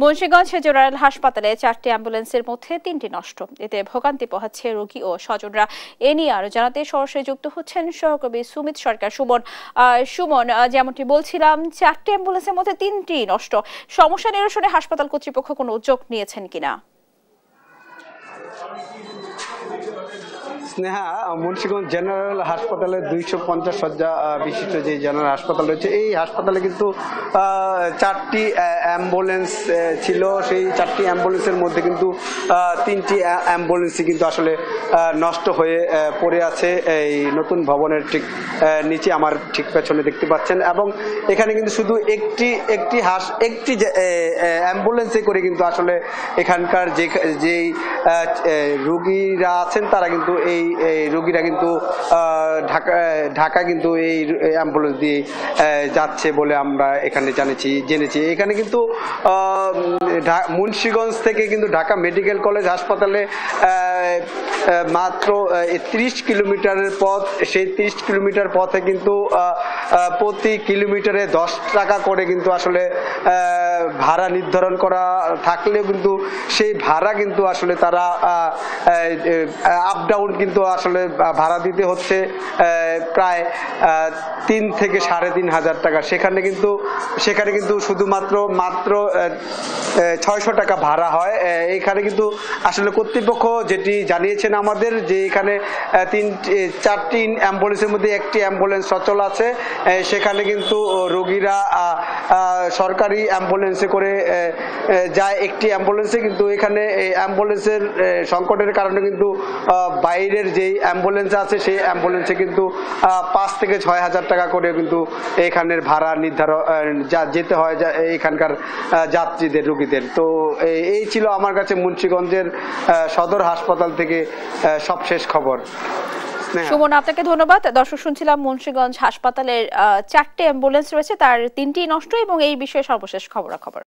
Munshiganj general হাসপাতালে 4টি অ্যাম্বুলেন্সের মধ্যে 3টি নষ্ট। এতে ভোগান্তি পোহাচ্ছে রোগী ও স্বজনরা। এ নিয়ে আরো জানাতে সরাসরি যুক্ত হচ্ছেন সহকর্মী সুমিত সরকার। সুমন, যেমনটি বলছিলাম, 4টি অ্যাম্বুলেন্সের মধ্যে 3টি নষ্ট। সমস্যা নিরসনে হাসপাতাল কর্তৃপক্ষ কোনো উদ্যোগ নিয়েছেন কিনা? স্নেহা, মুন্সিগঞ্জ জেনারেল হাসপাতালে 250 শয্যা বিশিষ্ট যে জেনারেল হাসপাতাল রয়েছে, এই হাসপাতালে কিন্তু 4টি অ্যাম্বুলেন্স ছিল। সেই 4টি অ্যাম্বুলেন্সের মধ্যে কিন্তু 3টি অ্যাম্বুলেন্সই কিন্তু আসলে নষ্ট হয়ে পড়ে আছে এই নতুন ভবনের ঠিক নিচে, আমার ঠিক পেছনে দেখতে পাচ্ছেন। এবং এখানে কিন্তু শুধু একটি অ্যাম্বুলেন্সে করে কিন্তু আসলে এখানকার যেই রোগীরা আছেন তারা কিন্তু এই রোগীরা কিন্তু ঢাকা কিন্তু এই অ্যাম্বুলেন্স দিয়ে যাচ্ছে বলে আমরা এখানে জেনেছি। এখানে কিন্তু মুন্সিগঞ্জ থেকে কিন্তু ঢাকা মেডিকেল কলেজ হাসপাতালে মাত্র 30 কিলোমিটারের পথ। সেই 30 কিলোমিটার পথে কিন্তু প্রতি কিলোমিটারে 10 টাকা করে কিন্তু আসলে ভাড়া নির্ধারণ করা থাকলেও কিন্তু সেই ভাড়া কিন্তু আসলে তারা আপ ডাউন কিন্তু আসলে ভাড়া দিতে হচ্ছে প্রায় 3 থেকে 3,500 টাকা। সেখানে কিন্তু শুধুমাত্র 600 টাকা ভাড়া হয়। এখানে কিন্তু আসলে কর্তৃপক্ষ যেটি জানিয়েছেন আমাদের, যে এখানে 4টি অ্যাম্বুলেন্সের মধ্যে একটি অ্যাম্বুলেন্স সচল আছে। সেখানে কিন্তু রোগীরা সরকারি অ্যাম্বুলেন্সে করে যায়। একটি অ্যাম্বুলেন্সে কিন্তু এখানে অ্যাম্বুলেন্সের সংকটের কারণে কিন্তু বাইরের যেই অ্যাম্বুলেন্স আছে সেই অ্যাম্বুলেন্সে কিন্তু 5 থেকে 6,000 টাকা করে কিন্তু এখানের ভাড়া নির্ধারণ যেতে হয় এখানকার যাত্রীদের, রোগীদের। তো এই ছিল আমার কাছে মুন্সিগঞ্জের সদর হাসপাতাল থেকে সবশেষ খবর। সুমন, আপনাকে ধন্যবাদ। দর্শক, শুনছিলাম মুন্সিগঞ্জ হাসপাতালের 4টি অ্যাম্বুলেন্স রয়েছে, তার 3টি নষ্ট এবং এই বিষয়ে সর্বশেষ খবরাখবর।